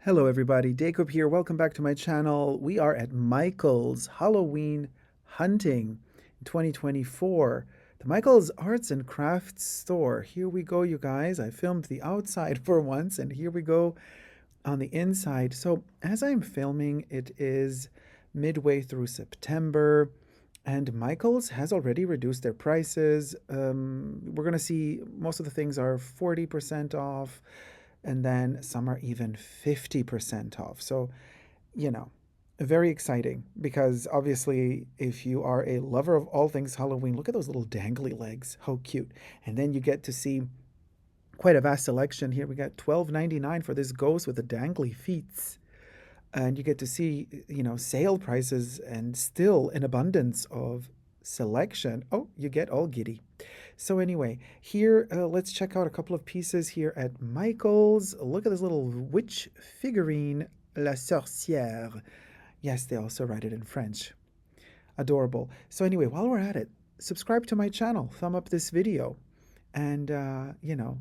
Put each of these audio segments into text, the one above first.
Hello everybody, Dacob here. Welcome back to my channel. We are at Michael's Halloween Hunting in 2024. The Michael's Arts and Crafts store. Here we go, you guys. I filmed the outside for once, and here we go on the inside. So as I'm filming, it is midway through September, and Michael's has already reduced their prices. We're going to see most of the things are 40% off, and then some are even 50% off. So, you know, very exciting because obviously, if you are a lover of all things Halloween, look at those little dangly legs. How cute. And then you get to see quite a vast selection here. We got $12.99 for this ghost with the dangly feet. And you get to see, sale prices and still an abundance of selection. Oh, you get all giddy. So anyway, here, let's check out a couple of pieces here at Michael's. Look at this little witch figurine, La Sorcière. Yes, they also write it in French. Adorable. So anyway, while we're at it, subscribe to my channel, thumb up this video, and,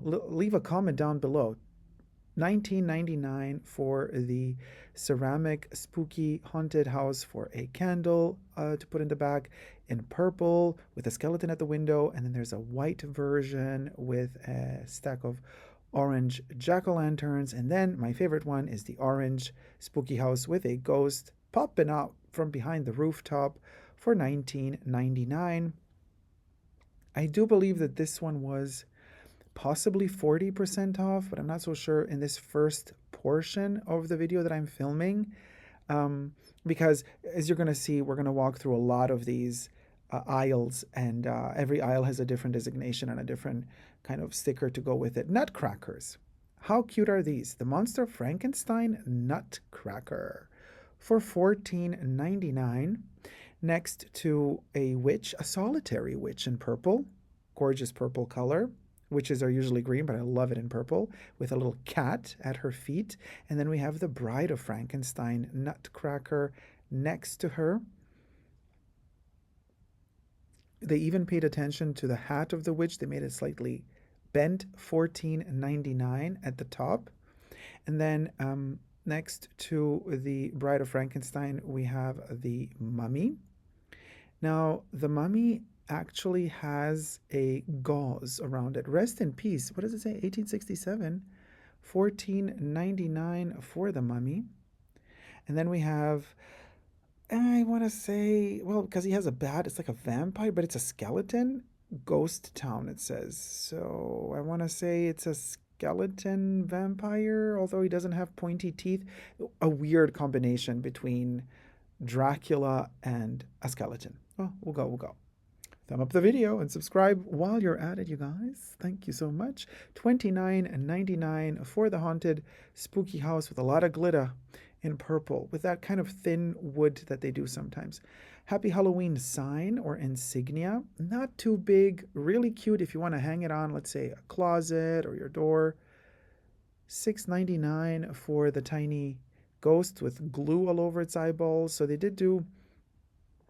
leave a comment down below. $19.99 for the ceramic spooky haunted house for a candle to put in the back in purple with a skeleton at the window, and then there's a white version with a stack of orange jack-o'-lanterns, and then my favorite one is the orange spooky house with a ghost popping out from behind the rooftop for $19.99. I do believe that this one was possibly 40% off, but I'm not so sure in this first portion of the video that I'm filming. Because as you're going to see, we're going to walk through a lot of these aisles, and every aisle has a different designation and a different kind of sticker to go with it. Nutcrackers. How cute are these? The Monster Frankenstein Nutcracker for $14.99. Next to a witch, a solitary witch in purple, gorgeous purple color. Witches are usually green, but I love it in purple, with a little cat at her feet. And then we have the Bride of Frankenstein Nutcracker next to her. They even paid attention to the hat of the witch. They made it slightly bent, $14.99 at the top. And then next to the Bride of Frankenstein, we have the Mummy. Now, the Mummy actually has a gauze around it. Rest in peace. What does it say? 1867. $14.99 for the Mummy. And then we have, I want to say, well, because he has a bat, it's like a vampire, but it's a skeleton. Ghost Town, it says. So I want to say it's a skeleton vampire, although he doesn't have pointy teeth. A weird combination between Dracula and a skeleton. Well, we'll go. Thumb up the video and subscribe while you're at it, you guys. Thank you so much. $29.99 for the haunted spooky house with a lot of glitter in purple, with that kind of thin wood that they do sometimes. Happy Halloween sign or insignia. Not too big, really cute if you want to hang it on, let's say, a closet or your door. $6.99 for the tiny ghost with glue all over its eyeballs. So they did do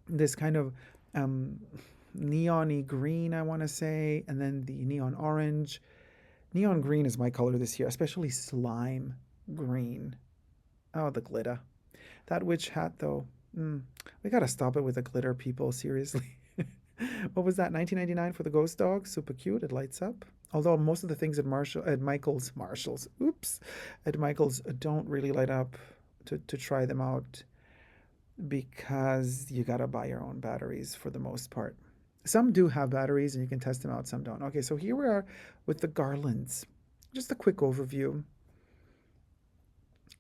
this kind of neon-y green, I want to say, and then the neon orange. Neon green is my color this year, especially slime green. Oh, the glitter. That witch hat, though. We gotta stop it with the glitter, people. Seriously. What was that? $19.99 for the ghost dog. Super cute. It lights up. Although most of the things at Michael's don't really light up to try them out, because you gotta buy your own batteries for the most part. Some do have batteries and you can test them out, some don't. Okay, so here we are with the garlands. Just a quick overview.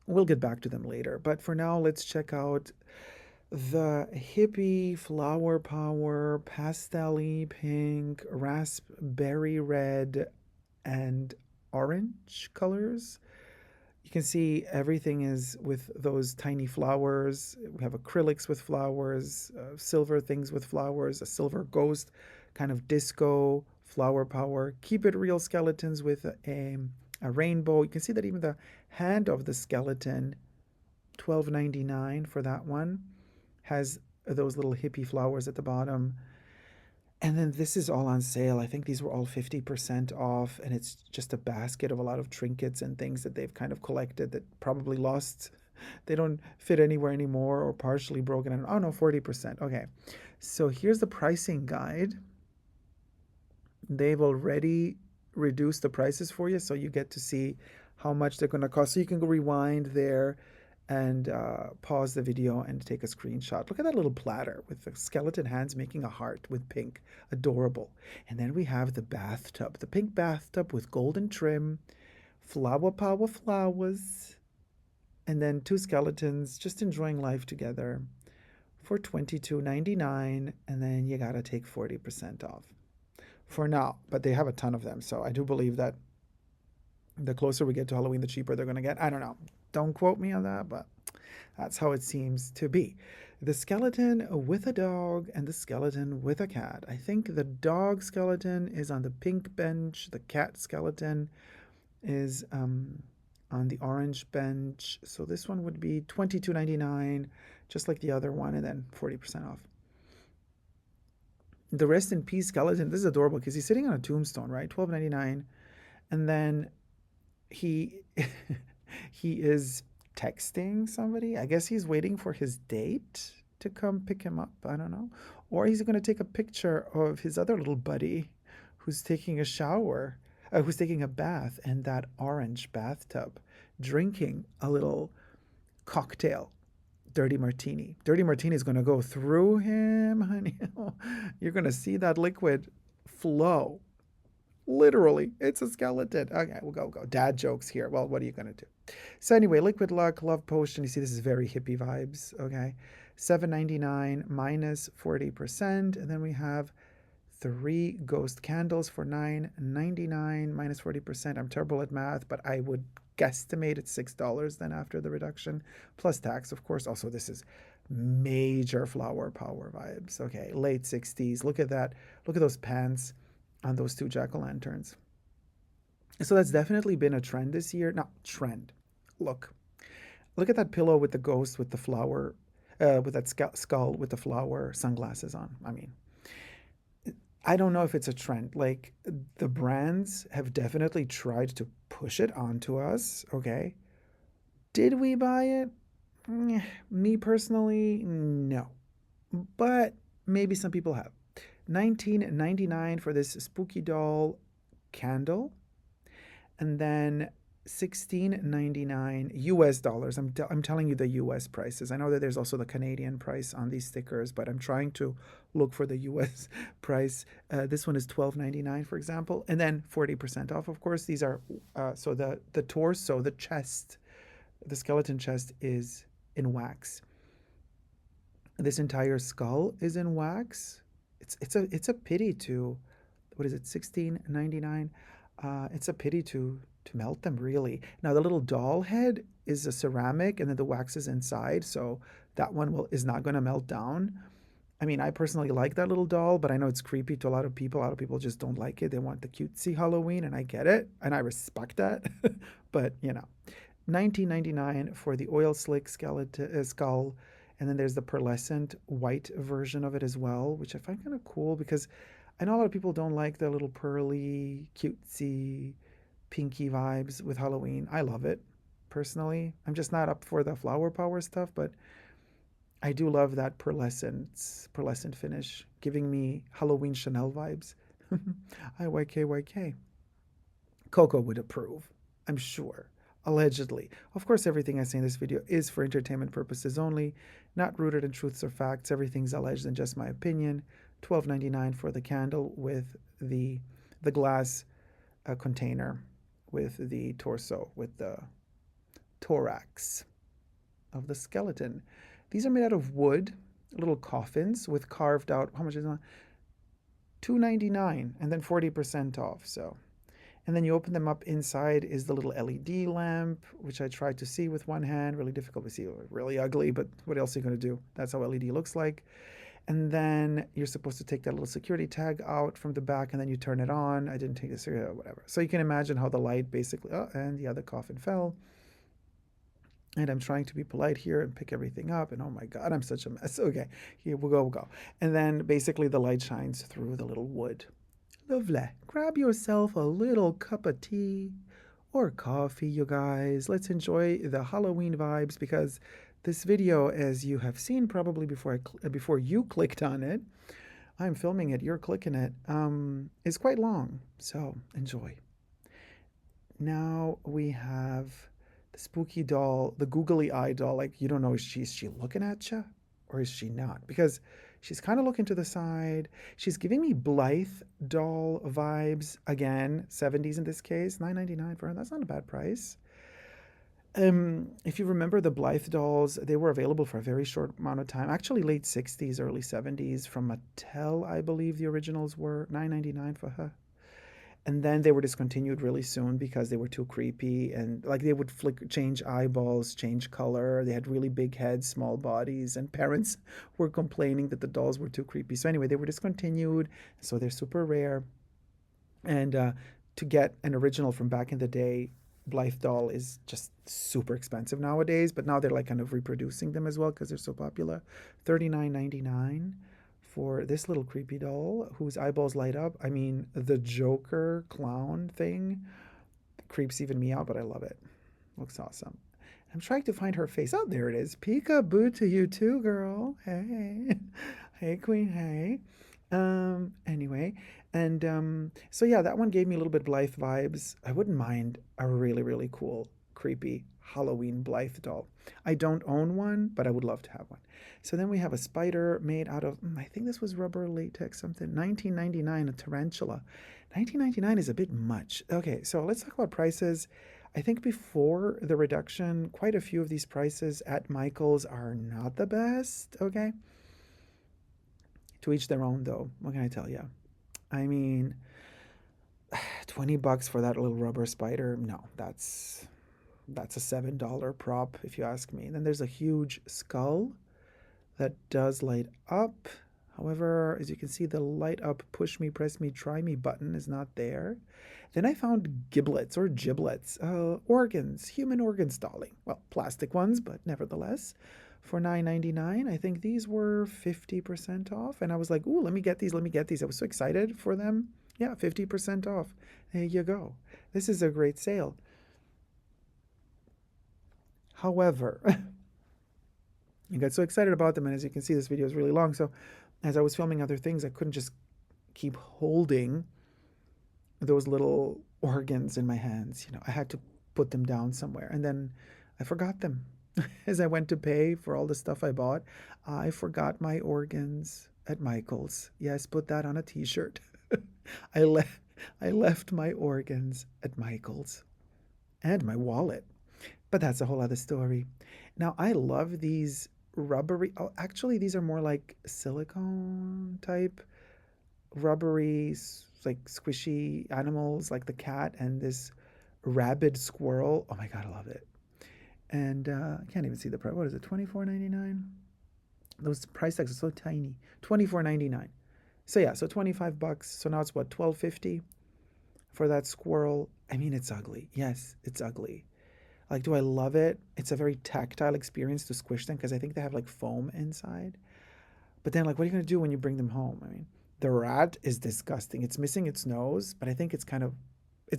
We'll get back to them later, but for now, let's check out the hippie flower power pastel-y pink, raspberry red, and orange colors. You can see everything is with those tiny flowers. We have acrylics with flowers, silver things with flowers, a silver ghost, kind of disco flower power. Keep it real skeletons with a rainbow. You can see that even the hand of the skeleton, $12.99 for that one, has those little hippie flowers at the bottom. And then this is all on sale. I think these were all 50% off, and it's just a basket of a lot of trinkets and things that they've kind of collected that probably lost. They don't fit anywhere anymore or partially broken. And oh no, 40%. Okay. So here's the pricing guide. They've already reduced the prices for you, so you get to see how much they're going to cost. So you can go rewind there and pause the video and take a screenshot. Look at that little platter with the skeleton hands making a heart with pink. Adorable. And then we have the bathtub, the pink bathtub with golden trim, flower power flowers, and then two skeletons just enjoying life together for $22.99. And then you got to take 40% off for now, but they have a ton of them. So I do believe that the closer we get to Halloween, the cheaper they're going to get. I don't know. Don't quote me on that, but that's how it seems to be. The skeleton with a dog and the skeleton with a cat. I think the dog skeleton is on the pink bench. The cat skeleton is on the orange bench. So this one would be $22.99, just like the other one, and then 40% off. The rest in peace skeleton. This is adorable because he's sitting on a tombstone, right? $12.99, and then he he is texting somebody. I guess he's waiting for his date to come pick him up. I don't know. Or he's going to take a picture of his other little buddy who's taking a shower, who's taking a bath in that orange bathtub, drinking a little cocktail. Dirty martini. Dirty martini is going to go through him, honey. You're going to see that liquid flow. Literally, it's a skeleton. Okay, we'll go. Dad jokes here. Well, what are you going to do? So anyway, liquid luck, love potion. You see, this is very hippie vibes. Okay, $7.99 minus 40%. And then we have 3 ghost candles for $9.99 minus 40%. I'm terrible at math, but I would guesstimate it's $6 then after the reduction, plus tax, of course. Also, this is major flower power vibes. Okay, late 60s. Look at that. Look at those pants on those 2 jack-o'-lanterns. So that's definitely been a trend this year. Not trend. Look at that pillow with the ghost with the flower, with that skull with the flower sunglasses on. I mean, I don't know if it's a trend. Like, the brands have definitely tried to push it onto us, okay? Did we buy it? Me personally, no. But maybe some people have. $19.99 for this spooky doll candle. And then $16.99 US dollars. I'm telling you the US prices. I know that there's also the Canadian price on these stickers, but I'm trying to look for the US price. This one is $12.99, for example, and then 40% off. Of course, these are so the torso, the chest, the skeleton chest is in wax. This entire skull is in wax. It's a pity to, what is it, $16.99? It's a pity to melt them, really. Now, the little doll head is a ceramic, and then the wax is inside, so that one is not going to melt down. I mean, I personally like that little doll, but I know it's creepy to a lot of people. A lot of people just don't like it. They want the cutesy Halloween, and I get it, and I respect that. But, $19.99 for the oil slick skeleton skull, and then there's the pearlescent white version of it as well, which I find kind of cool because I know a lot of people don't like the little pearly, cutesy, pinky vibes with Halloween. I love it, personally. I'm just not up for the flower power stuff, but I do love that pearlescent finish, giving me Halloween Chanel vibes. IYK. Coco would approve, I'm sure. Allegedly. Of course, everything I say in this video is for entertainment purposes only, not rooted in truths or facts. Everything's alleged and just my opinion. $12.99 for the candle with the glass container with the torso, with the thorax of the skeleton. These are made out of wood, little coffins with carved out, how much is it? $2.99 and then 40% off. So, and then you open them up. Inside is the little LED lamp, which I tried to see with one hand. Really difficult to see, really ugly, but what else are you going to do? That's how LED looks like. And then you're supposed to take that little security tag out from the back, and then you turn it on. I didn't take the security, whatever. So you can imagine how the light basically, oh, and the other coffin fell. And I'm trying to be polite here and pick everything up. And oh my God, I'm such a mess. Okay, here we'll go. And then basically the light shines through the little wood. Lovely. Grab yourself a little cup of tea or coffee, you guys. Let's enjoy the Halloween vibes because this video, as you have seen probably before you clicked on it, I'm filming it, you're clicking it, is quite long. So enjoy. Now we have the spooky doll, the googly eye doll. Like, you don't know, is she looking at you or is she not? Because she's kind of looking to the side. She's giving me Blythe doll vibes again, 70s in this case, $9.99 for her. That's not a bad price. If you remember the Blythe dolls, they were available for a very short amount of time. Actually, late 60s, early 70s from Mattel, I believe the originals were $9.99 for her. And then they were discontinued really soon because they were too creepy and like they would change eyeballs, change color. They had really big heads, small bodies, and parents were complaining that the dolls were too creepy. So anyway, they were discontinued. So they're super rare. And to get an original from back in the day, Blythe doll is just super expensive nowadays. But now they're like kind of reproducing them as well because they're so popular. $39.99 for this little creepy doll whose eyeballs light up. I mean, the Joker clown thing creeps even me out, but I love it. Looks awesome. I'm trying to find her face. Oh, there it is. Peekaboo to you too, girl. Hey. Hey, queen. Hey. Anyway, and so yeah, that one gave me a little bit Blythe vibes. I wouldn't mind a really, really cool, creepy Halloween Blythe doll. I don't own one, but I would love to have one. So then we have a spider made out of, I think this was rubber latex, something. 1999, a tarantula. 1999 is a bit much. Okay, so let's talk about prices. I think before the reduction, quite a few of these prices at Michael's are not the best. Okay. To each their own, though. What can I tell you? I mean, $20 for that little rubber spider. No, that's a $7 prop if you ask me. Then there's a huge skull that does light up. However, as you can see, the light up push me, press me, try me button is not there. Then I found giblets or giblets, organs, human organ stalling. Well, plastic ones, but nevertheless, for $9.99. I think these were 50% off. And I was like, ooh, let me get these, let me get these. I was so excited for them. Yeah, 50% off. There you go. This is a great sale. However, I got so excited about them, and as you can see, this video is really long. So as I was filming other things, I couldn't just keep holding those little organs in my hands. You know, I had to put them down somewhere. And then I forgot them. As I went to pay for all the stuff I bought, I forgot my organs at Michael's. Yes, put that on a t-shirt. I, le- I left my organs at Michael's and my wallet. But that's a whole other story. Now, I love these rubbery, oh, actually, these are more like silicone type rubbery, like squishy animals like the cat and this rabid squirrel. Oh my God, I love it. And I can't even see the price. What is it, $24.99? Those price tags are so tiny. $24.99. So yeah, so $25. So now it's what, $12.50 for that squirrel. I mean, it's ugly. Yes, it's ugly. Like, do I love it? It's a very tactile experience to squish them because I think they have like foam inside. But then, like, what are you going to do when you bring them home? I mean, the rat is disgusting. It's missing its nose, but I think it's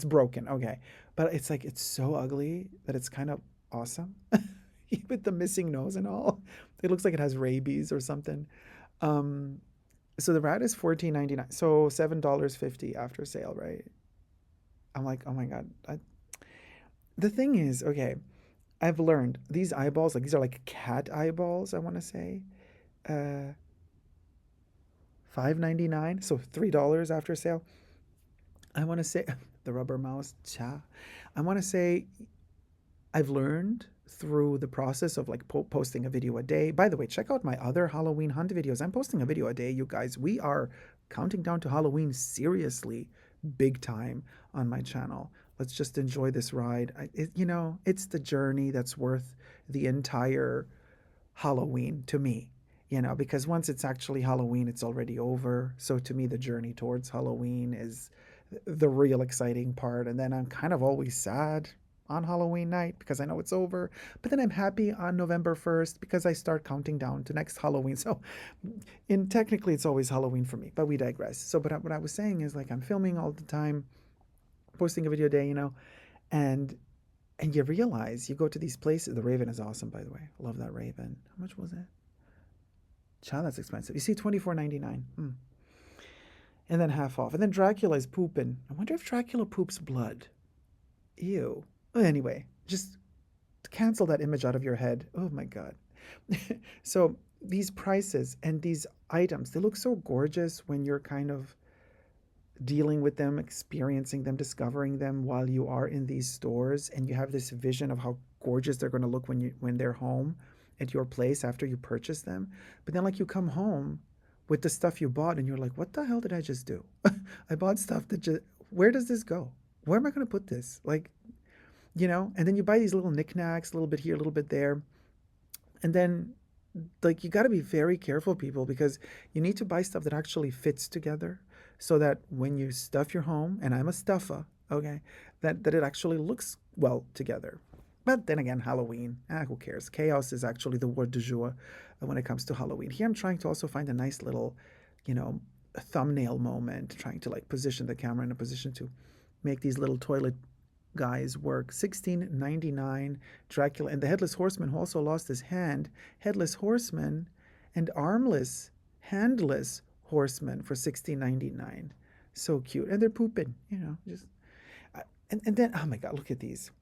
broken. Okay. But it's like, it's so ugly that it's kind of awesome. With the missing nose and all. It looks like it has rabies or something. Um, so the rat is $14.99. So $7.50 after sale, right? I'm like, oh my God. The thing is, okay, I've learned these eyeballs, like these are like cat eyeballs, I want to say. Uh, $5.99, so $3 after sale. I want to say the rubber mouse, cha. I want to say I've learned through the process of like posting a video a day. By the way, check out my other Halloween hunt videos. I'm posting a video a day, you guys. We are counting down to Halloween seriously, big time on my channel. Let's just enjoy this ride. It's the journey that's worth the entire Halloween to me, because once it's actually Halloween, it's already over. So to me, the journey towards Halloween is the real exciting part. And then I'm kind of always sad on Halloween night because I know it's over. But then I'm happy on November 1st because I start counting down to next Halloween. So technically it's always Halloween for me, but we digress. So but what I was saying is like I'm filming all the time, posting a video a day, and you realize you go to these places. The Raven is awesome, by the way. I love that Raven. How much was it? Child, that's expensive. You see, $24.99. And then half off. And then Dracula is pooping. I wonder if Dracula poops blood. Ew. Anyway, just cancel that image out of your head. Oh my God. So these prices and these items, they look so gorgeous when you're kind of dealing with them, experiencing them, discovering them while you are in these stores, and you have this vision of how gorgeous they're going to look when they're home at your place after you purchase them. But then like you come home with the stuff you bought and you're like, what the hell did I just do? I bought stuff that just, where does this go? Where am I going to put this? Like, and then you buy these little knickknacks, a little bit here, a little bit there. And then like you got to be very careful, people, because you need to buy stuff that actually fits together so that when you stuff your home, and I'm a stuffer, okay, that it actually looks well together. But then again, Halloween, who cares? Chaos is actually the word du jour when it comes to Halloween. Here I'm trying to also find a nice little, a thumbnail moment, trying to like position the camera in a position to make these little toilet guys work. $16.99 Dracula and the Headless Horseman, who also lost his hand. Headless Horseman and armless, handless horseman for $16.99. So cute. And they're pooping, just and then oh my God, look at these.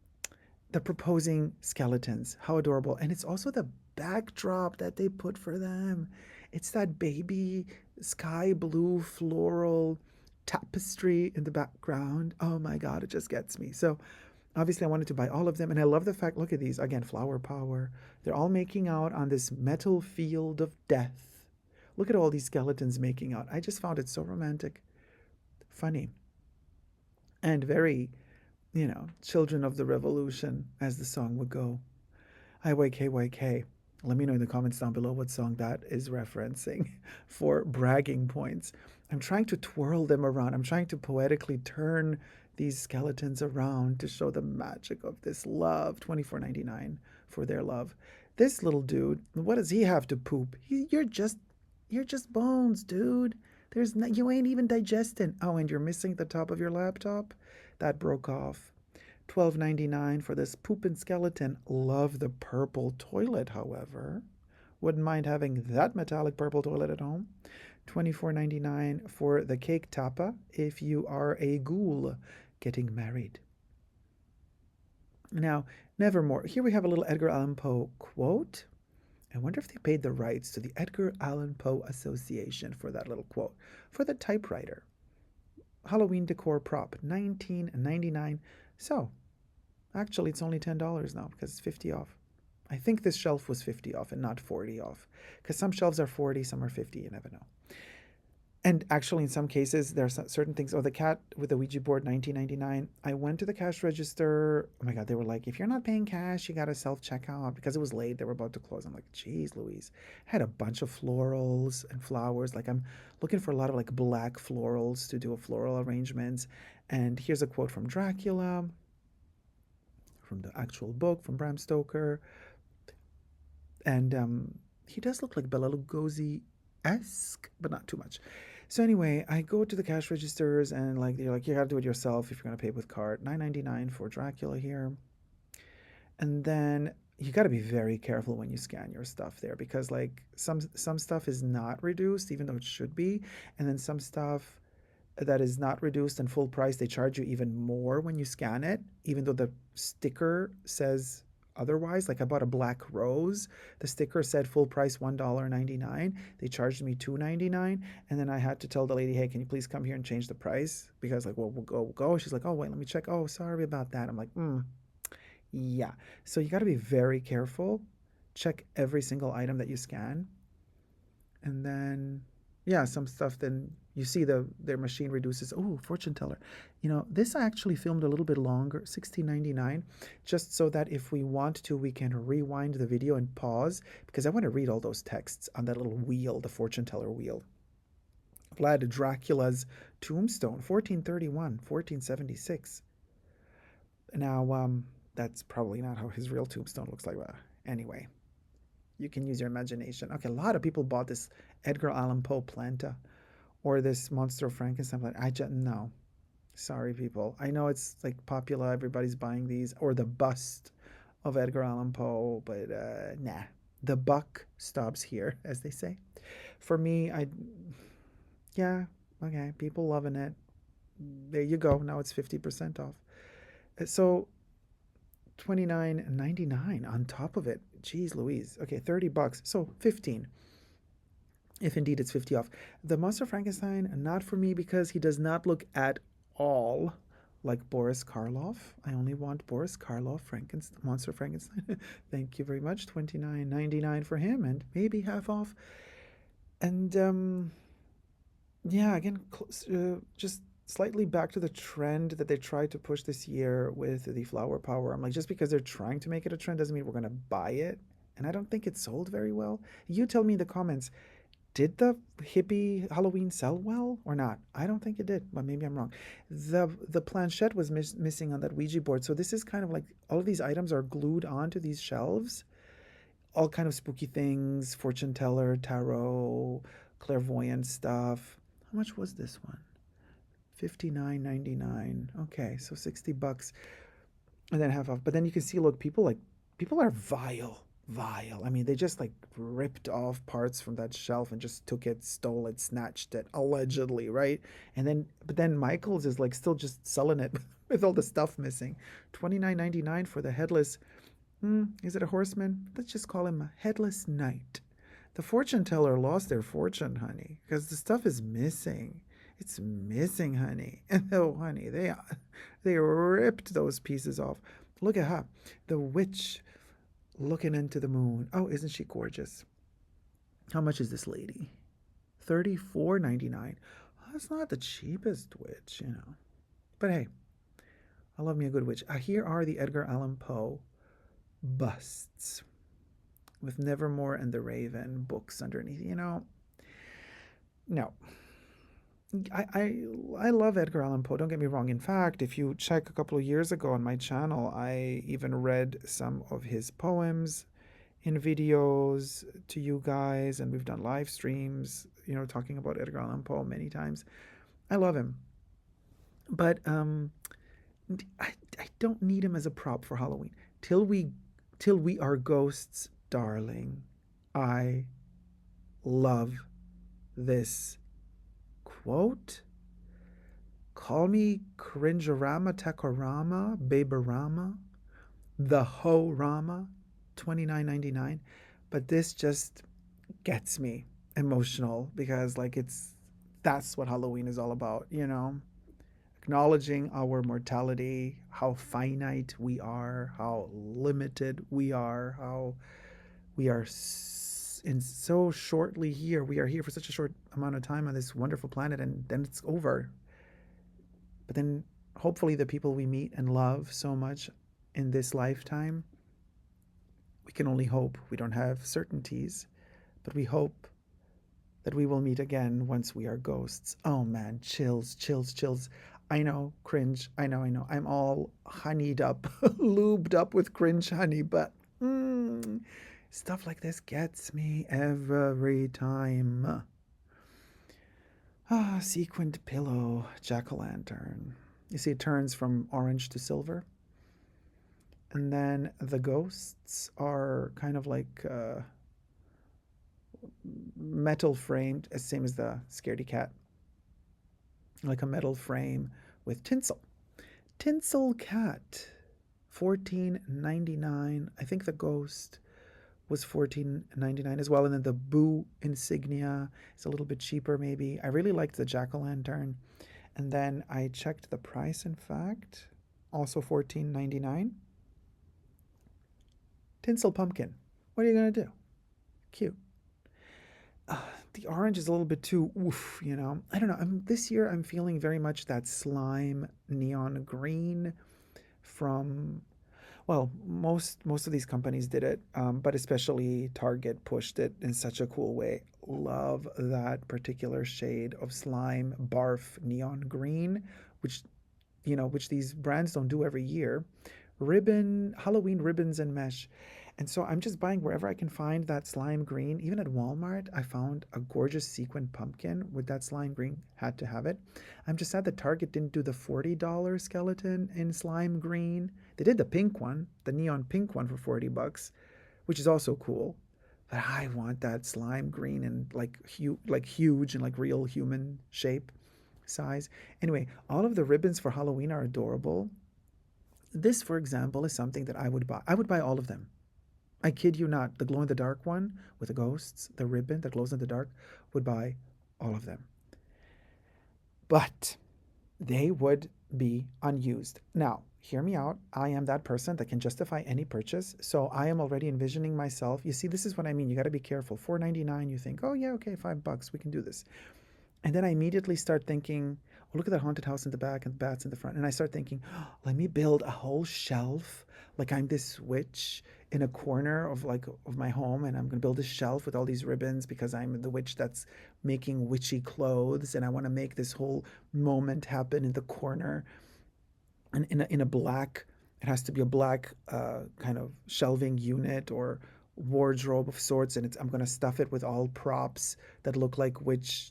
The proposing skeletons. How adorable. And it's also the backdrop that they put for them. It's that baby sky blue floral tapestry in the background. Oh my God, it just gets me. So obviously I wanted to buy all of them. And I love the fact, look at these, again, flower power. They're all making out on this metal field of death. Look at all these skeletons making out. I just found it so romantic, funny, and very, children of the revolution, as the song would go. IYK. Let me know in the comments down below what song that is referencing for bragging points. I'm trying to twirl them around. I'm trying to poetically turn these skeletons around to show the magic of this love. $24.99 for their love. This little dude, what does he have to poop? You're just bones, dude. You ain't even digesting. Oh, and you're missing the top of your laptop? That broke off. $12.99 for this poopin' skeleton. Love the purple toilet, however. Wouldn't mind having that metallic purple toilet at home. $24.99 for the cake tapa if you are a ghoul getting married. Now, nevermore. Here we have a little Edgar Allan Poe quote. I wonder if they paid the rights to the Edgar Allan Poe Association for that little quote. For the typewriter. Halloween decor prop, $19.99. So, actually, it's only $10 now because it's 50 off. I think this shelf was 50 off and not 40 off because some shelves are 40, some are 50. You never know. And actually, in some cases, there are certain things. Oh, the cat with the Ouija board, $19.99. I went to the cash register. Oh my God, they were like, if you're not paying cash, you got to self-checkout because it was late. They were about to close. I'm like, geez, Louise. I had a bunch of florals and flowers. Like I'm looking for a lot of like black florals to do a floral arrangements. And here's a quote from Dracula, from the actual book, from Bram Stoker. And he does look like Bela Lugosi-esque, but not too much. So anyway, I go to the cash registers and like they're like, you gotta do it yourself if you're gonna pay with card. $9.99 for Dracula here. And then you gotta be very careful when you scan your stuff there because like some stuff is not reduced, even though it should be. And then some stuff that is not reduced and full price, they charge you even more when you scan it, even though the sticker says otherwise. Like I bought a black rose, the sticker said full price $1.99. They charged me $2.99, and then I had to tell the lady, hey, can you please come here and change the price? Because like, well, we'll go. She's like, oh wait, let me check. Oh, sorry about that. I'm like, yeah. So you got to be very careful. Check every single item that you scan, and then yeah, some stuff then you see their machine reduces. Oh, fortune teller. This I actually filmed a little bit longer, $16.99, just so that if we want to, we can rewind the video and pause because I want to read all those texts on that little wheel, the fortune teller wheel. Vlad Dracula's tombstone, 1431, 1476. Now, That's probably not how his real tombstone looks like. But anyway, you can use your imagination. Okay, a lot of people bought this Edgar Allan Poe planta or this Monster of Frankenstein planta. I just no. Sorry, people. I know it's like popular. Everybody's buying these or the bust of Edgar Allan Poe, but nah. The buck stops here, as they say. For me, yeah, okay. People loving it. There you go. Now it's 50% off. So 29.99 on top of it. Jeez Louise. Okay, $30. So 15. If indeed it's 50 off. The Monster Frankenstein, not for me because he does not look at all like Boris Karloff. I only want Boris Karloff Monster Frankenstein. Thank you very much. $29.99 for him and maybe half off. And yeah, again, just slightly back to the trend that they tried to push this year with the flower power. I'm like, just because they're trying to make it a trend doesn't mean we're going to buy it. And I don't think it sold very well. You tell me in the comments, did the Hippie Halloween sell well or not? I don't think it did, but maybe I'm wrong. The planchette was missing on that Ouija board. So this is kind of like all of these items are glued onto these shelves. All kind of spooky things, fortune teller, tarot, clairvoyant stuff. How much was this one? $59.99. Okay, so $60 and then half off. But then you can see, look, people are vile. I mean, they just like ripped off parts from that shelf and just took it, stole it, snatched it, allegedly, right? But then Michaels is like still just selling it with all the stuff missing. $29.99 for the headless. Is it a horseman? Let's just call him a headless knight. The fortune teller lost their fortune, honey, because the stuff is missing. It's missing, honey. Oh, honey, they ripped those pieces off. Look at her, the witch looking into the moon. Oh, isn't she gorgeous? How much is this lady? $34.99. That's not the cheapest witch, you know. But hey, I love me a good witch. Here are the Edgar Allan Poe busts with Nevermore and the Raven books underneath. You know, no. I love Edgar Allan Poe. Don't get me wrong. In fact, if you check a couple of years ago on my channel, I even read some of his poems in videos to you guys, and we've done live streams, you know, talking about Edgar Allan Poe many times. I love him, but I don't need him as a prop for Halloween till we are ghosts, darling. I love this quote. Call me cringerama, tekorama, baberama, the ho-rama, $29.99. But this just gets me emotional because like that's what Halloween is all about, you know? Acknowledging our mortality, how finite we are, how limited we are, how we are in so shortly here. We are here for such a short amount of time on this wonderful planet, and then it's over. But then hopefully the people we meet and love so much in this lifetime, we can only hope. We don't have certainties, but we hope that we will meet again once we are ghosts. Oh man, chills. I know, cringe. I know. I'm all honeyed up, lubed up with cringe honey, but stuff like this gets me every time. Sequined pillow, jack-o'-lantern. You see, it turns from orange to silver. And then the ghosts are kind of like metal framed, same as the scaredy cat. Like a metal frame with tinsel. Tinsel cat, $14.99. I think the ghost was $14.99 as well. And then the Boo insignia is a little bit cheaper maybe. I really liked the jack-o'-lantern. And then I checked the price, in fact. Also $14.99. Tinsel pumpkin. What are you going to do? Cute. The orange is a little bit too oof, you know. I don't know. This year I'm feeling very much that slime neon green from, well, most of these companies did it, but especially Target pushed it in such a cool way. Love that particular shade of slime barf neon green, which these brands don't do every year. Halloween ribbons and mesh. And so I'm just buying wherever I can find that slime green. Even at Walmart, I found a gorgeous sequin pumpkin with that slime green. Had to have it. I'm just sad that Target didn't do the $40 skeleton in slime green. They did the pink one, the neon pink one for $40, which is also cool. But I want that slime green and like huge and like real human shape size. Anyway, all of the ribbons for Halloween are adorable. This, for example, is something that I would buy. I would buy all of them. I kid you not. The glow in the dark one with the ghosts, the ribbon that glows in the dark, would buy all of them. But they would be unused. Now, hear me out. I am that person that can justify any purchase. So I am already envisioning myself. You see, this is what I mean. You got to be careful. $4.99, you think, oh, yeah, okay, $5. We can do this. And then I immediately start thinking, oh, look at that haunted house in the back and the bats in the front. And I start thinking, oh, let me build a whole shelf like I'm this witch in a corner of my home, and I'm gonna build a shelf with all these ribbons because I'm the witch that's making witchy clothes, and I want to make this whole moment happen in the corner. And in a black, it has to be a black kind of shelving unit or wardrobe of sorts, and I'm gonna stuff it with all props that look like witch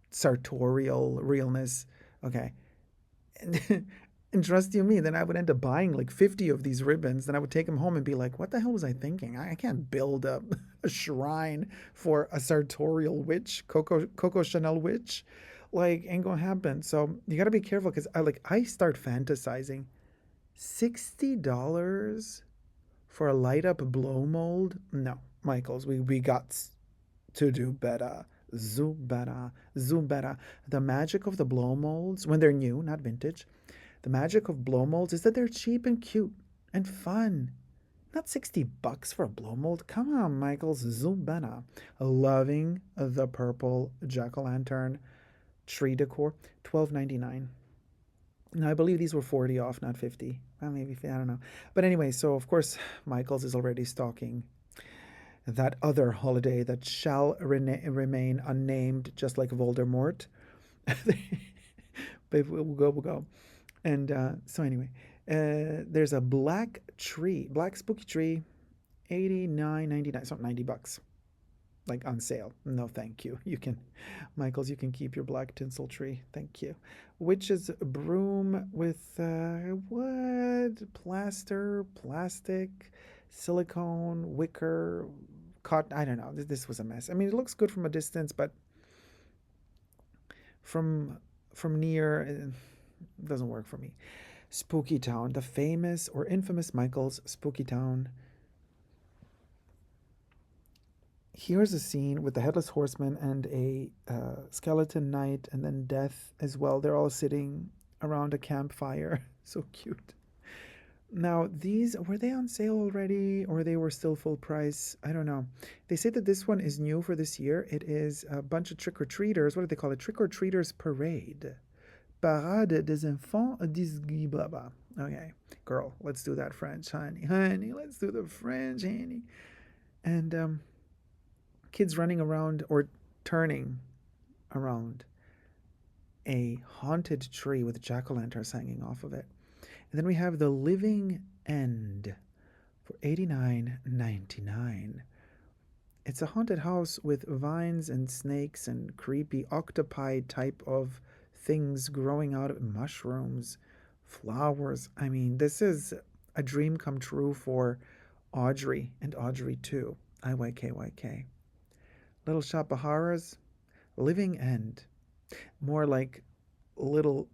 sartorial realness. Okay. And, and trust you me, then I would end up buying like 50 of these ribbons. Then I would take them home and be like, what the hell was I thinking? I can't build up a shrine for a sartorial witch, Coco Chanel witch. Like, ain't gonna happen. So you gotta be careful because I start fantasizing. $60 for a light up blow mold? No, Michaels, we got to do better. Zubera, Zubera. The magic of the blow molds, when they're new, not vintage, the magic of blow molds is that they're cheap and cute and fun. Not $60 for a blow mold. Come on, Michaels, Zubera. Loving the purple jack-o'-lantern tree decor, $12.99. Now, I believe these were 40 off, not 50. Well, maybe, I don't know. But anyway, so of course, Michaels is already stalking that other holiday that shall remain unnamed, just like Voldemort. But we'll go. And so anyway, there's a black spooky tree, 89.99, something $90, like on sale. No, thank you. You can, Michaels, you can keep your black tinsel tree. Thank you. Witch's broom with wood, plastic, silicone, wicker, cotton. I don't know. This was a mess. I mean, it looks good from a distance, but from near, it doesn't work for me. Spooky Town, the famous or infamous Michael's Spooky Town. Here's a scene with the headless horseman and a skeleton knight, and then death as well. They're all sitting around a campfire. So cute. Now, these, were they on sale already or they were still full price? I don't know. They say that this one is new for this year. It is a bunch of trick-or-treaters. What do they call it? Trick-or-treaters parade. Parade des enfants des blah blah. Okay, girl, let's do that French, honey. Honey, let's do the French, honey. And kids running around or turning around a haunted tree with jack-o'-lanterns hanging off of it. And then we have the Living End for $89.99. It's a haunted house with vines and snakes and creepy octopi type of things growing out of mushrooms, flowers. I mean, this is a dream come true for Audrey and Audrey 2. IYKYK. Little Shop of Horrors, Living End. More like Little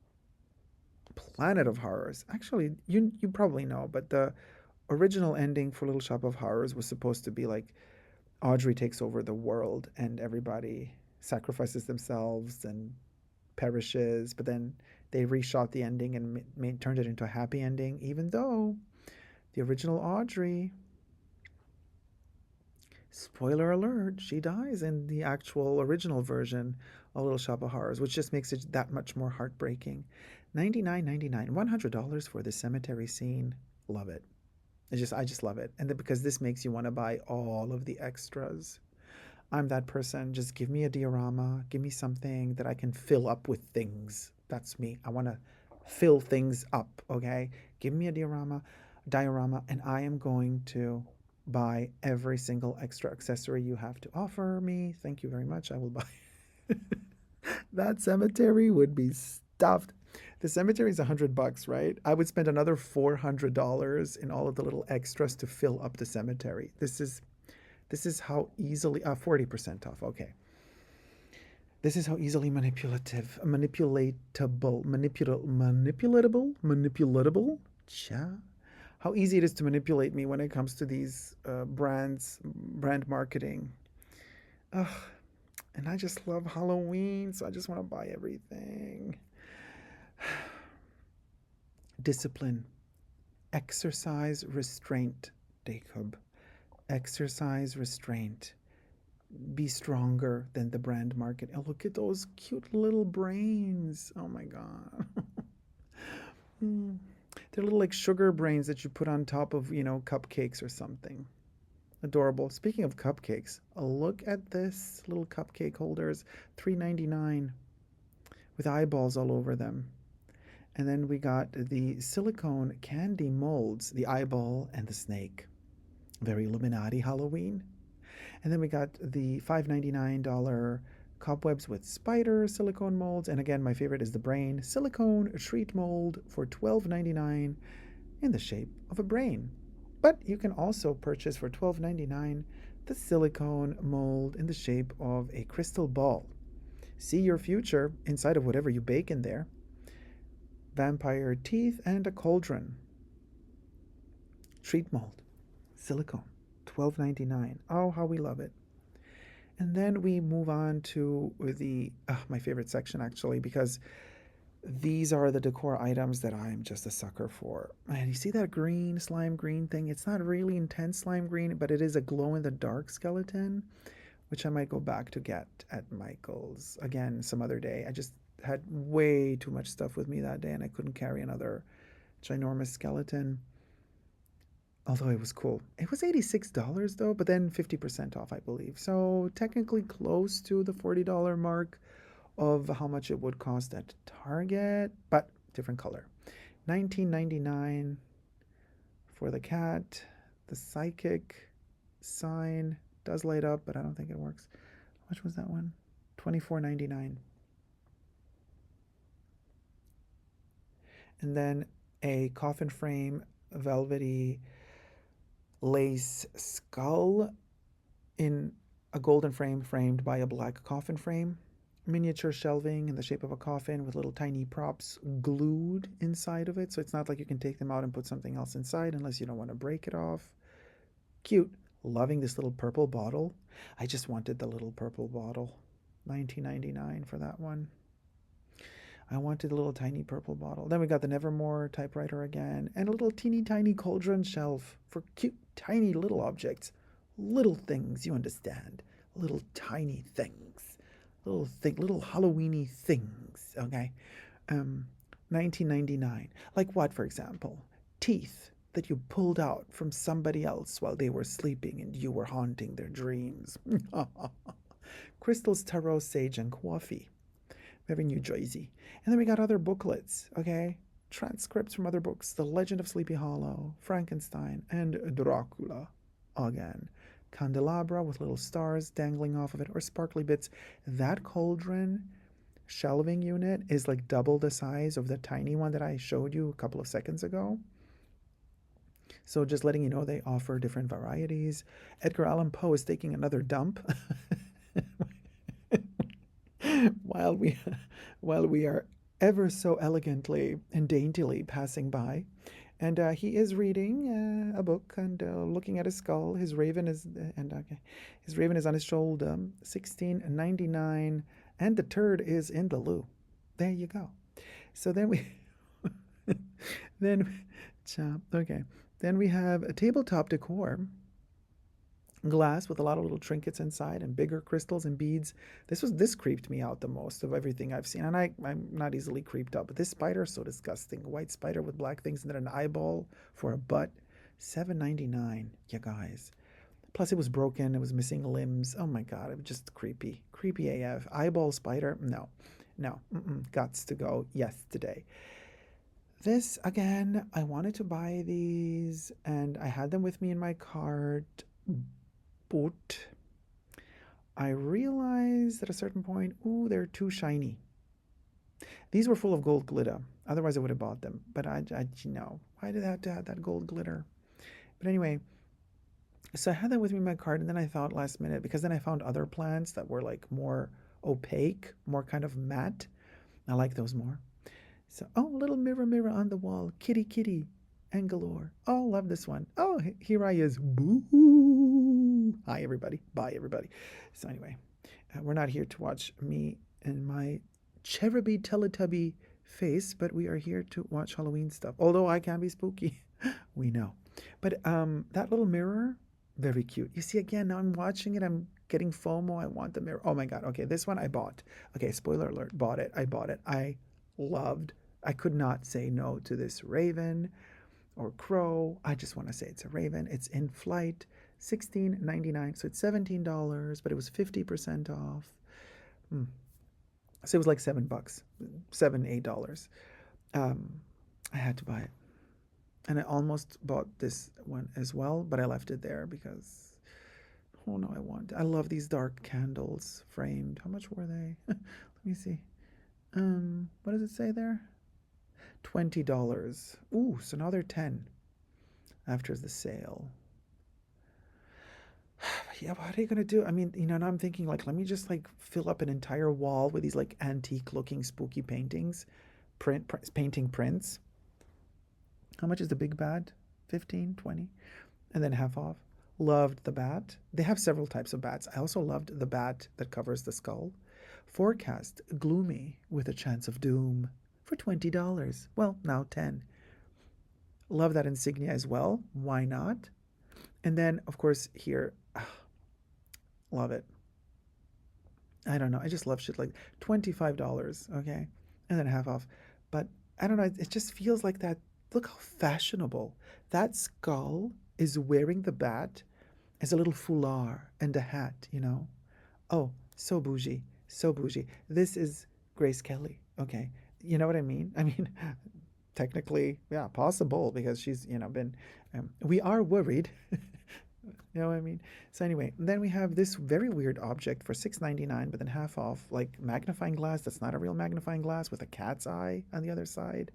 Planet of Horrors. Actually, you probably know, but the original ending for Little Shop of Horrors was supposed to be like Audrey takes over the world and everybody sacrifices themselves and perishes, but then they reshot the ending and turned it into a happy ending, even though the original Audrey, spoiler alert, she dies in the actual original version of Little Shop of Horrors, which just makes it that much more heartbreaking. $99.99, $100 for the cemetery scene. Love it. I just love it. And then because this makes you want to buy all of the extras. I'm that person. Just give me a diorama. Give me something that I can fill up with things. That's me. I want to fill things up, okay? Give me a diorama. diorama, and I am going to buy every single extra accessory you have to offer me. Thank you very much. I will buy. That cemetery would be stuffed. The cemetery is $100, right? I would spend another $400 in all of the little extras to fill up the cemetery. This is how easily 40% off. Okay. This is how easily manipulatable. Cha. How easy it is to manipulate me when it comes to these brand marketing. Ugh. And I just love Halloween, so I just want to buy everything. Discipline. Exercise restraint, Dacob. Exercise restraint. Be stronger than the brand market. Oh, look at those cute little brains. Oh my God. They're little like sugar brains that you put on top of, cupcakes or something. Adorable. Speaking of cupcakes, look at this little cupcake holders, $3.99 with eyeballs all over them. And then we got the silicone candy molds, the eyeball and the snake. Very Illuminati Halloween. And then we got the $5.99 cobwebs with spider silicone molds. And again, my favorite is the brain silicone treat mold for $12.99 in the shape of a brain. But you can also purchase for $12.99 the silicone mold in the shape of a crystal ball. See your future inside of whatever you bake in there. Vampire teeth and a cauldron. Treat mold. Silicone. $12.99. Oh, how we love it. And then we move on to my favorite section, actually, because these are the decor items that I'm just a sucker for. And you see that green, slime green thing? It's not really intense slime green, but it is a glow-in-the-dark skeleton, which I might go back to get at Michael's again some other day. I just had way too much stuff with me that day, and I couldn't carry another ginormous skeleton. Although it was cool. It was $86 though, but then 50% off, I believe. So technically close to the $40 mark of how much it would cost at Target, but different color. $19.99 for the cat. The psychic sign does light up, but I don't think it works. How much was that one? $24.99. And then a coffin frame, velvety lace skull in a golden frame framed by a black coffin frame. Miniature shelving in the shape of a coffin with little tiny props glued inside of it. So it's not like you can take them out and put something else inside unless you don't want to break it off. Cute. Loving this little purple bottle. I just wanted the little purple bottle. $19.99 for that one. I wanted a little tiny purple bottle. Then we got the Nevermore typewriter again, and a little teeny tiny cauldron shelf for cute tiny little objects. Little things, you understand. Little tiny things. Little Halloweeny things, okay? $19.99. Like what, for example? Teeth that you pulled out from somebody else while they were sleeping and you were haunting their dreams. Crystals, tarot, sage, and coffee. Very New Jersey. And then we got other booklets, okay? Transcripts from other books. The Legend of Sleepy Hollow, Frankenstein, and Dracula again. Candelabra with little stars dangling off of it or sparkly bits. That cauldron shelving unit is like double the size of the tiny one that I showed you a couple of seconds ago. So just letting you know, they offer different varieties. Edgar Allan Poe is taking another dump. while we are ever so elegantly and daintily passing by. And he is reading a book and looking at his skull. His raven is on his shoulder. $16.99, and the turd is in the loo. There you go. So then we then we have a tabletop decor. Glass with a lot of little trinkets inside and bigger crystals and beads. This creeped me out the most of everything I've seen. And I'm not easily creeped out, but this spider is so disgusting. A white spider with black things and then an eyeball for a butt. $7.99, you guys. Plus it was broken. It was missing limbs. Oh my God, it was just creepy. Creepy AF. Eyeball spider? No. Gots to go yesterday. This again, I wanted to buy these and I had them with me in my cart, but I realized at a certain point, ooh, they're too shiny. These were full of gold glitter. Otherwise, I would have bought them. But why did I have to have that gold glitter? But anyway, so I had that with me in my cart, and then I thought last minute, because then I found other plants that were like more opaque, more kind of matte. I like those more. So, oh, little mirror, mirror on the wall, kitty, kitty, and galore. Oh, love this one. Oh, here I is. Boo! Hi, everybody. Bye, everybody. So anyway, we're not here to watch me and my cheruby Teletubby face, but we are here to watch Halloween stuff. Although I can be spooky, we know. But that little mirror, very cute. You see, again, now I'm watching it. I'm getting FOMO. I want the mirror. Oh my God. Okay, this one I bought. Okay, spoiler alert. Bought it. I bought it. I loved. I could not say no to this raven or crow. I just want to say it's a raven. It's in flight. $16.99. So it's $17, but it was 50% off. So it was like $7, $8. I had to buy it. And I almost bought this one as well, but I left it there because, oh no, I love these dark candles framed. How much were they? Let me see. What does it say there? $20. Ooh, so now they're 10 after the sale. Yeah, what are you gonna do? I mean, now I'm thinking like, let me just like fill up an entire wall with these like antique-looking spooky paintings, painting prints. How much is the big bat? 15, 20, and then half off. Loved the bat. They have several types of bats. I also loved the bat that covers the skull. Forecast gloomy with a chance of doom for $20. Well, now 10. Love that insignia as well. Why not? And then, of course, here, love it. I don't know. I just love shit like $25, okay? And then half off. But I don't know. It just feels like that. Look how fashionable. That skull is wearing the bat as a little foulard and a hat. Oh, so bougie. So bougie. This is Grace Kelly, okay? You know what I mean? I mean, technically, yeah, possible because she's, been. We are worried. You know what I mean? So anyway, then we have this very weird object for $6.99, but then half off, like magnifying glass. That's not a real magnifying glass with a cat's eye on the other side.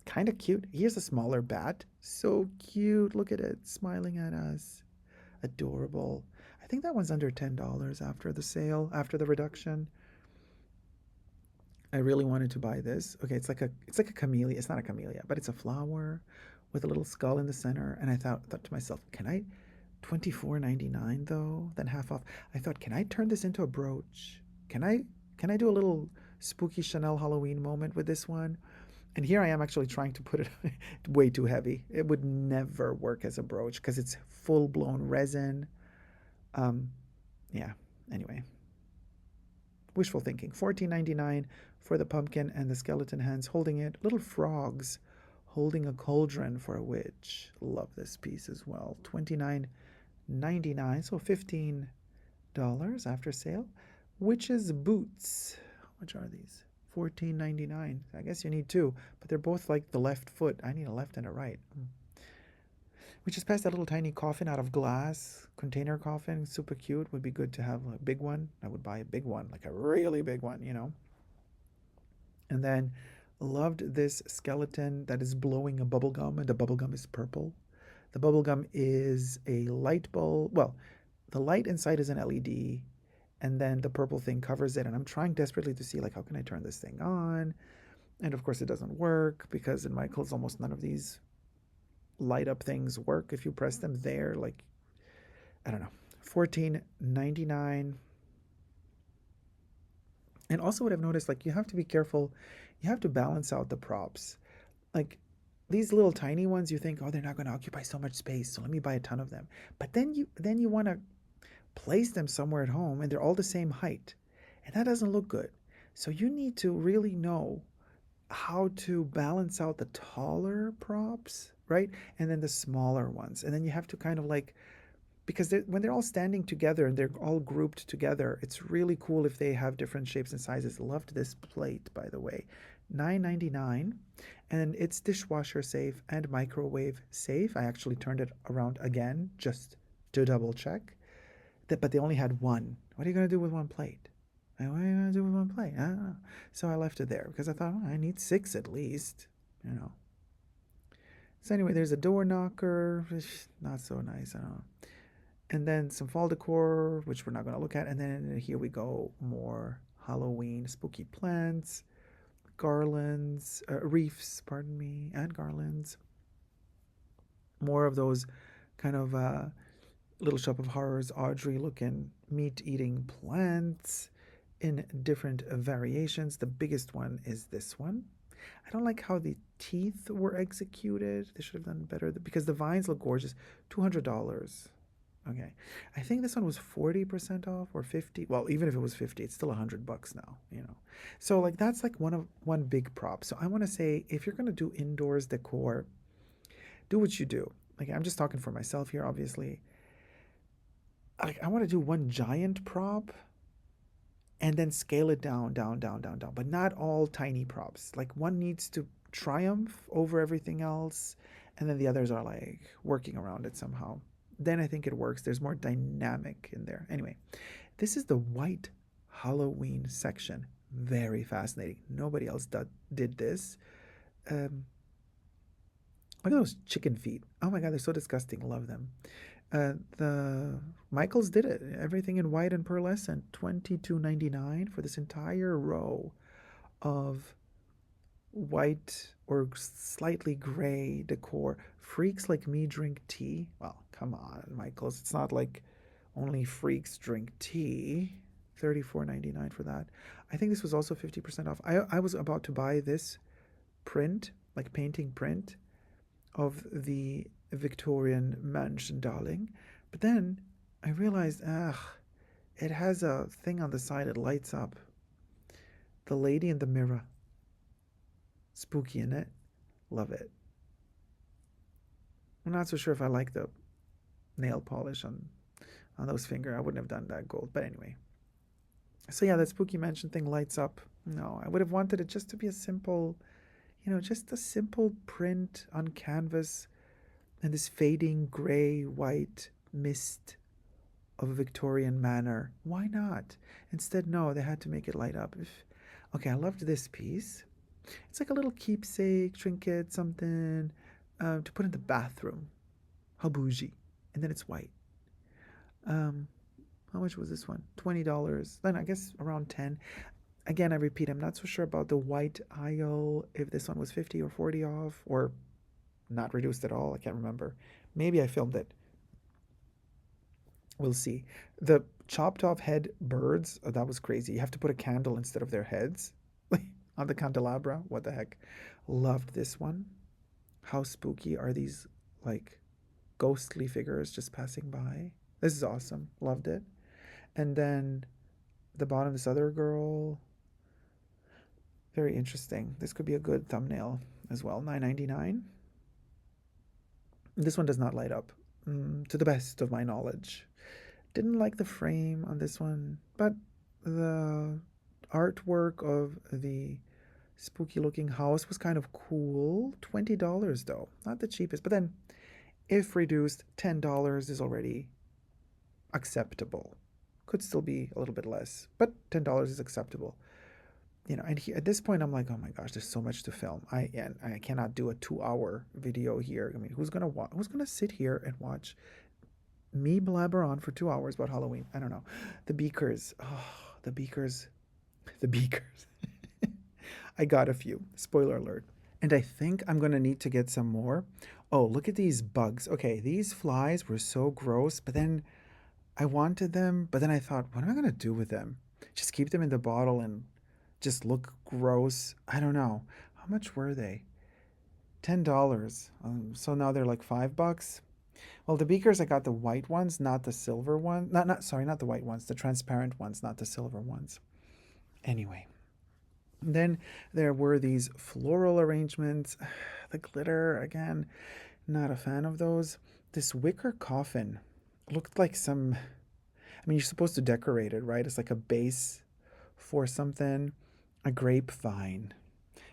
Kind of cute. Here's a smaller bat. So cute. Look at it, smiling at us. Adorable. I think that one's under $10 after the sale, after the reduction. I really wanted to buy this. Okay, it's like a camellia. It's not a camellia, but it's a flower with a little skull in the center. And I thought to myself, can I $24.99 though? Then half off. I thought, can I turn this into a brooch? Can I do a little spooky Chanel Halloween moment with this one? And here I am actually trying to put it way too heavy. It would never work as a brooch because it's full-blown resin. Yeah, anyway. Wishful thinking. $14.99 for the pumpkin and the skeleton hands holding it. Little frogs holding a cauldron for a witch. Love this piece as well. $29.99, so $15 after sale. Witch's boots. How much are these? $14.99. I guess you need two, but they're both like the left foot. I need a left and a right. We just passed that little tiny coffin out of glass, container coffin, super cute. Would be good to have a big one. I would buy a big one, like a really big one, And then loved this skeleton that is blowing a bubble gum, and the bubble gum is purple. The bubble gum is a light bulb. Well, the light inside is an LED, and then the purple thing covers it. And I'm trying desperately to see, like, how can I turn this thing on? And of course, it doesn't work because in Michael's, almost none of these light up things work if you press them there. Like, I don't know, $14.99. And also, what I've noticed, like, you have to be careful. You have to balance out the props. Like, these little tiny ones, you think, oh, they're not going to occupy so much space, so let me buy a ton of them. But then you want to place them somewhere at home, and they're all the same height, and that doesn't look good. So you need to really know how to balance out the taller props, right? And then the smaller ones. And then you have to kind of like, because when they're all standing together and they're all grouped together, it's really cool if they have different shapes and sizes. Loved this plate, by the way. $9.99. And it's dishwasher safe and microwave safe. I actually turned it around again just to double check. But they only had one. What are you going to do with one plate? Like, what are you going to do with one plate? I don't know. So I left it there because I thought, oh, I need 6 at least, you know. So anyway, there's a door knocker. Not so nice, I don't know. And then some fall decor, which we're not going to look at. And then here we go, more Halloween spooky plants, garlands, wreaths, pardon me, and garlands. More of those kind of Little Shop of Horrors, Audrey looking meat eating plants in different variations. The biggest one is this one. I don't like how the teeth were executed. They should have done better because the vines look gorgeous. $200. Okay. I think this one was 40% off or 50. Well, even if it was 50, it's still $100 now, you know. So like that's like one big prop. So I want to say if you're going to do indoors decor, do what you do. Like I'm just talking for myself here, obviously. Like I want to do one giant prop and then scale it down, down, down, down, down, but not all tiny props. Like one needs to triumph over everything else, and then the others are like working around it somehow. Then I think it works. There's more dynamic in there. Anyway, this is the white Halloween section. Very fascinating. Nobody else did this. Look at those chicken feet. Oh my God, they're so disgusting. Love them. The Michaels did it. Everything in white and pearlescent. $22.99 for this entire row of white or slightly gray decor. Freaks like me drink tea. Well, come on, Michaels. It's not like only freaks drink tea. $34.99 for that. I think this was also 50% off. I was about to buy this print, like painting print, of the Victorian mansion, darling. But then I realized, it has a thing on the side. It lights up. The lady in the mirror. Spooky in it. Love it. I'm not so sure if I like the nail polish on those fingers. I wouldn't have done that gold. But anyway. So yeah, that spooky mansion thing lights up. No, I would have wanted it just to be a simple, just a simple print on canvas and this fading gray white mist of a Victorian manor. Why not? Instead, no, they had to make it light up. Okay, I loved this piece. It's like a little keepsake, trinket, something to put in the bathroom. How bougie. And then it's white. How much was this one? $20. Then I guess around 10. Again, I repeat, I'm not so sure about the white aisle, if this one was 50 or 40 off, or not reduced at all. I can't remember. Maybe I filmed it. We'll see. The chopped off head birds, that was crazy. You have to put a candle instead of their heads on the candelabra. What the heck? Loved this one. How spooky are these, like, ghostly figures just passing by? This is awesome. Loved it. And then the bottom, this other girl. Very interesting. This could be a good thumbnail as well. $9.99. This one does not light up, to the best of my knowledge. Didn't like the frame on this one, but the artwork of the spooky looking house was kind of cool. $20 though, not the cheapest. But then, if reduced, $10 is already acceptable. Could still be a little bit less, but $10 is acceptable. And at this point, I'm like, oh my gosh, there's so much to film. I cannot do a 2-hour video here. I mean, who's gonna sit here and watch me blabber on for 2 hours about Halloween? I don't know. The beakers. Oh, the beakers. The beakers. I got a few. Spoiler alert. And I think I'm gonna need to get some more. Oh, look at these bugs. Okay, these flies were so gross, but then I wanted them, but then I thought, what am I gonna do with them? Just keep them in the bottle and just look gross. I don't know. How much were they? $10. So now they're like $5. Well, the beakers, I got the white ones, not the silver one. Not the white ones, the transparent ones, not the silver ones. Anyway. Then there were these floral arrangements. The glitter, again, not a fan of those. This wicker coffin looked like you're supposed to decorate it, right? It's like a base for something. A grapevine.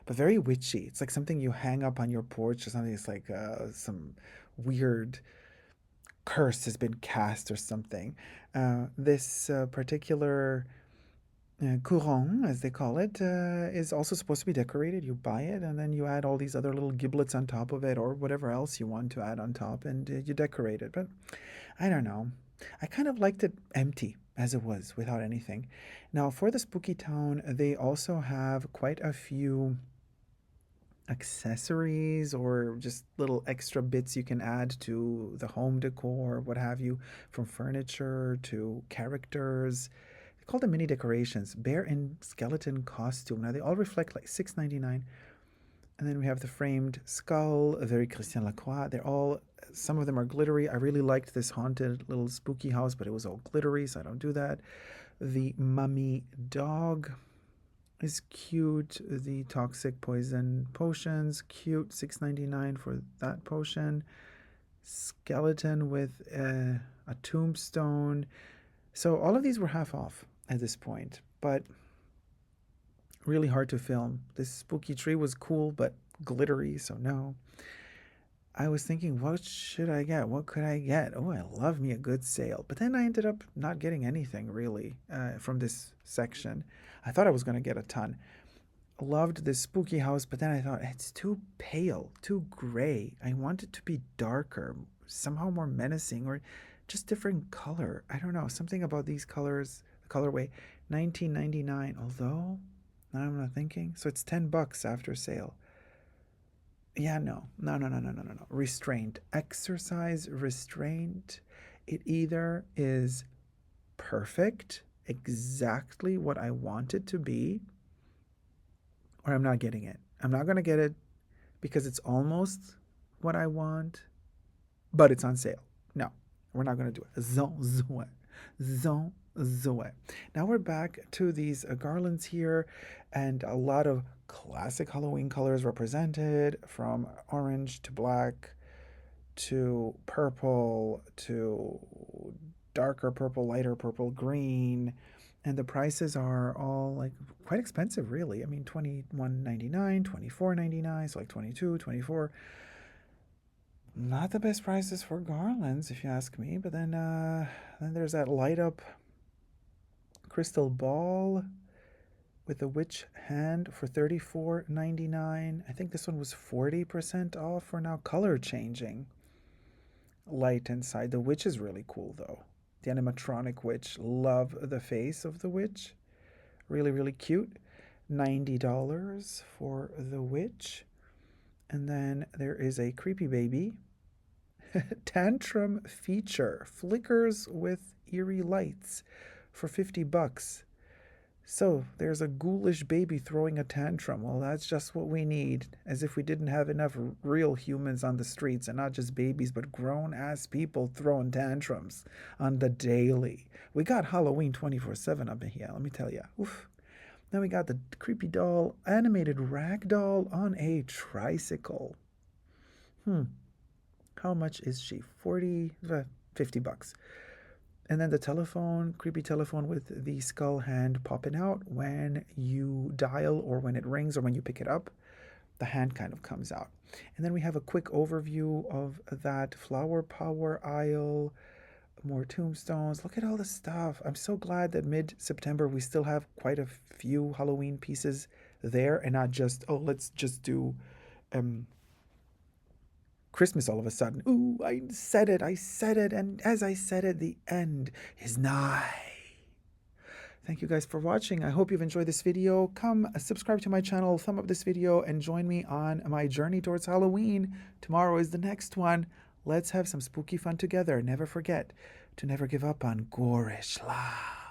but very witchy. It's like something you hang up on your porch or something. It's like some weird curse has been cast or something. This particular courant, as they call it, is also supposed to be decorated. You buy it, and then you add all these other little giblets on top of it, or whatever else you want to add on top, and you decorate it. But I don't know. I kind of liked it empty as it was, without anything. Now, for the Spooky Town, they also have quite a few accessories or just little extra bits you can add to the home decor, what have you, from furniture to characters. They call them mini decorations. Bear and skeleton costume. Now they all reflect like $6.99. And then we have the framed skull, a very Christian Lacroix. They're all, some of them are glittery. I really liked this haunted little spooky house, but it was all glittery, so I don't do that. The mummy dog is cute. The toxic poison potions, cute. $6.99 for that potion. Skeleton with a tombstone. So all of these were half off at this point, but really hard to film. This spooky tree was cool, but glittery, so no. I was thinking, what should I get? What could I get? Oh, I love me a good sale. But then I ended up not getting anything really from this section. I thought I was going to get a ton. Loved this spooky house, but then I thought it's too pale, too gray. I want it to be darker, somehow more menacing, or just different color. I don't know, something about these colors, the colorway. $19.99, although now I'm not thinking. So it's $10 after sale. Yeah, no. Restraint. Exercise restraint. It either is perfect, exactly what I want it to be, or I'm not getting it. I'm not going to get it because it's almost what I want, but it's on sale. No, we're not going to do it. Zon Zoe. Now we're back to these garlands here, and a lot of classic Halloween colors represented, from orange to black to purple to darker purple, lighter purple, green. And the prices are all like quite expensive, really. I mean, $21.99, $24.99, so like $22, $24. Not the best prices for garlands, if you ask me. But then there's that light up crystal ball with a witch hand for $34.99. I think this one was 40% off for now. Color changing light inside. The witch is really cool though. The animatronic witch. Love the face of the witch. Really, really cute. $90 for the witch. And then there is a creepy baby. Tantrum feature. Flickers with eerie lights for $50. So there's a ghoulish baby throwing a tantrum. Well, that's just what we need. As if we didn't have enough real humans on the streets, and not just babies, but grown-ass people throwing tantrums on the daily. We got Halloween 24/7 up in here, let me tell you. Oof. Then we got the creepy doll, animated rag doll on a tricycle. How much is she? $50. And then the telephone, creepy telephone with the skull hand popping out when you dial, or when it rings, or when you pick it up. The hand kind of comes out. And then we have a quick overview of that flower power aisle. More tombstones. Look at all the stuff. I'm so glad that mid-September we still have quite a few Halloween pieces there, and not just, oh, let's just do Christmas all of a sudden. Ooh, I said it, and as I said it, the end is nigh. Thank you guys for watching. I hope you've enjoyed this video. Come subscribe to my channel, thumb up this video, and join me on my journey towards Halloween. Tomorrow is the next one. Let's have some spooky fun together. Never forget to never give up on Gorish Live.